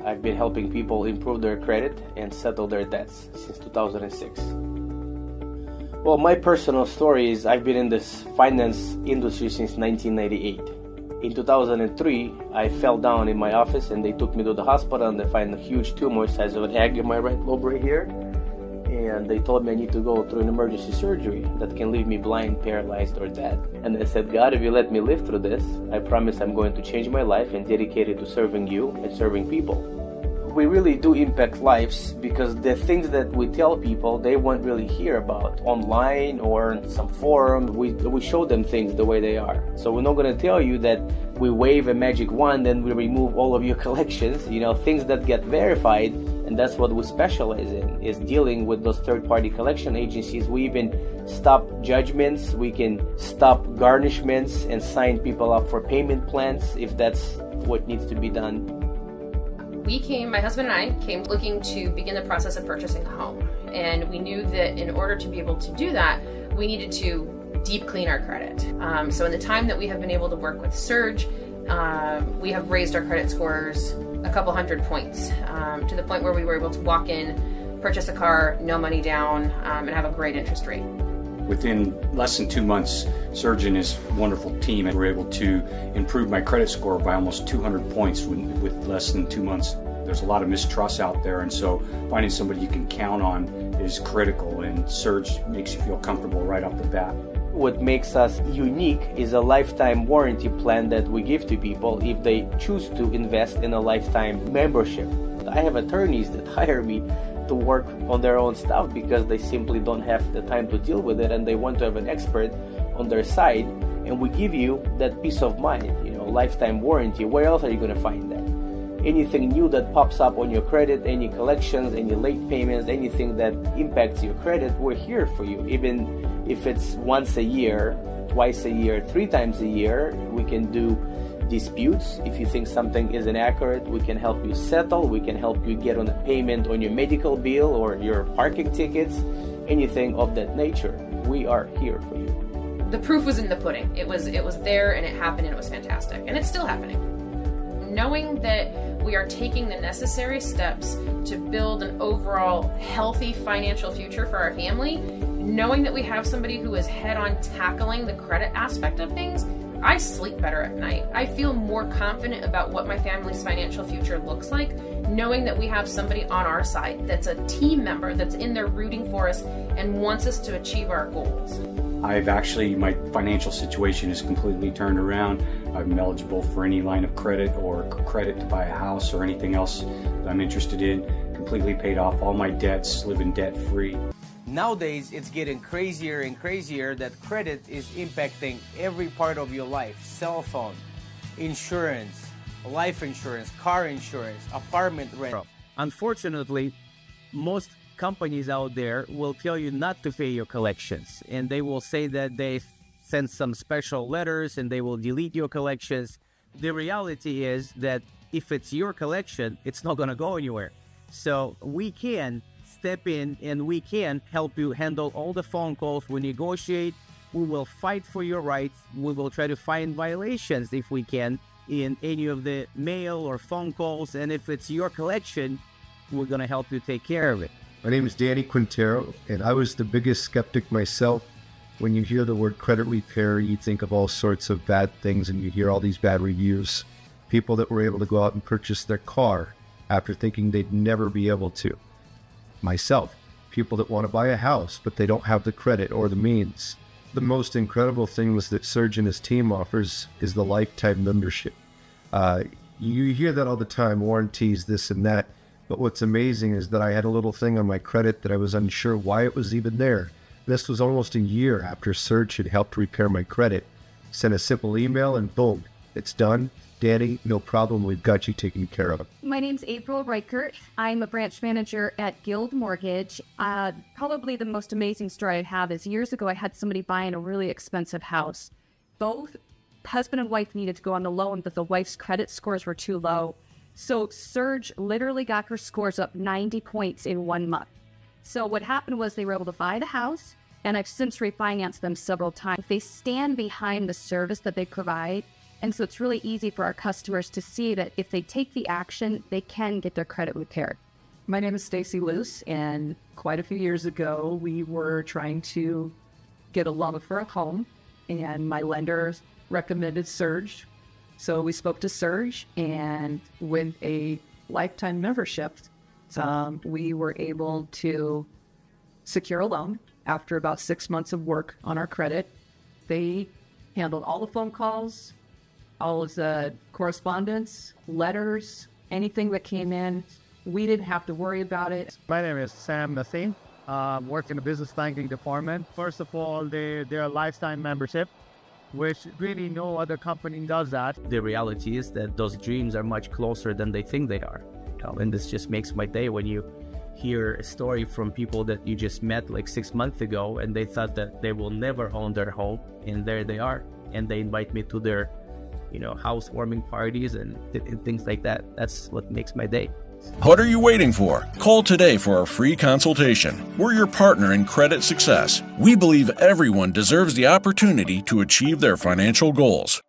I've been helping people improve their credit and settle their debts since 2006. Well, my personal story is I've been in this finance industry since 1998. In 2003, I fell down in my office and they took me to the hospital and they found a huge tumor size of an egg in my right lobe right here. And they told me I need to go through an emergency surgery that can leave me blind, paralyzed, or dead. And I said, God, if you let me live through this, I promise I'm going to change my life and dedicate it to serving you and serving people. We really do impact lives because the things that we tell people, they won't really hear about online or in some forum. We show them things the way they are. So we're not going to tell you that we wave a magic wand and we remove all of your collections, things that get verified. And that's what we specialize in, is dealing with those third-party collection agencies. We even stop judgments, we can stop garnishments and sign people up for payment plans if that's what needs to be done. My husband and I came looking to begin the process of purchasing a home. And we knew that in order to be able to do that, we needed to deep clean our credit. So in the time that we have been able to work with Serge, we have raised our credit scores a couple hundred points, to the point where we were able to walk in, purchase a car, no money down, and have a great interest rate. Within less than 2 months, Serge and his wonderful team were able to improve my credit score by almost 200 points with less than 2 months. There's a lot of mistrust out there, and so finding somebody you can count on is critical, and Serge makes you feel comfortable right off the bat. What makes us unique is a lifetime warranty plan that we give to people if they choose to invest in a lifetime membership. I have attorneys that hire me to work on their own stuff because they simply don't have the time to deal with it and they want to have an expert on their side, and we give you that peace of mind, lifetime warranty. Where else are you going to find that? Anything new that pops up on your credit, any collections, any late payments, anything that impacts your credit, we're here for you. Even if it's once a year, twice a year, 3 times a year, we can do disputes. If you think something isn't accurate, we can help you settle. We can help you get on a payment on your medical bill or your parking tickets, anything of that nature. We are here for you. The proof was in the pudding. It was there and it happened and it was fantastic. And it's still happening. Knowing that we are taking the necessary steps to build an overall healthy financial future for our family, knowing that we have somebody who is head-on tackling the credit aspect of things, I sleep better at night. I feel more confident about what my family's financial future looks like, knowing that we have somebody on our side that's a team member that's in there rooting for us and wants us to achieve our goals. My financial situation is completely turned around. I'm eligible for any line of credit or credit to buy a house or anything else that I'm interested in. Completely paid off all my debts, living debt free. Nowadays, it's getting crazier and crazier that credit is impacting every part of your life. Cell phone, insurance, life insurance, car insurance, apartment rent. Unfortunately, most companies out there will tell you not to pay your collections, and they will say that they send some special letters and they will delete your collections. The reality is that if it's your collection, it's not going to go anywhere. So we can step in and we can help you handle all the phone calls. We negotiate, we will fight for your rights, we will try to find violations if we can in any of the mail or phone calls, and if it's your collection, we're going to help you take care of it. My name is Danny Quintero, and I was the biggest skeptic myself. When you hear the word credit repair, you think of all sorts of bad things, and you hear all these bad reviews. People that were able to go out and purchase their car after thinking they'd never be able to. Myself, people that want to buy a house, but they don't have the credit or the means. The most incredible thing was that Serge and his team offers is the lifetime membership. You hear that all the time, warranties, this and that. But what's amazing is that I had a little thing on my credit that I was unsure why it was even there. This was almost a year after Serge had helped repair my credit. Sent a simple email and boom, it's done. Danny, no problem, we've got you taken care of. My name's April Reichert. I'm a branch manager at Guild Mortgage. Probably the most amazing story I have is years ago I had somebody buying a really expensive house. Both husband and wife needed to go on the loan, but the wife's credit scores were too low. So Serge literally got her scores up 90 points in 1 month. So what happened was they were able to buy the house, and I've since refinanced them several times. They stand behind the service that they provide, And so it's really easy for our customers to see that if they take the action, they can get their credit repaired. My name is Stacy Luce, and quite a few years ago, we were trying to get a loan for a home, and my lender recommended Serge. So we spoke to Serge, and with a lifetime membership, we were able to secure a loan after about 6 months of work on our credit. They handled all the phone calls, all of the correspondence, letters, anything that came in. We didn't have to worry about it. My name is Sam Nassim. Work in the business banking department. First of all, they're a lifetime membership, which really no other company does that. The reality is that those dreams are much closer than they think they are. And this just makes my day when you hear a story from people that you just met like 6 months ago and they thought that they will never own their home, and there they are. And they invite me to their, housewarming parties and things like that. That's what makes my day. What are you waiting for? Call today for a free consultation. We're your partner in credit success. We believe everyone deserves the opportunity to achieve their financial goals.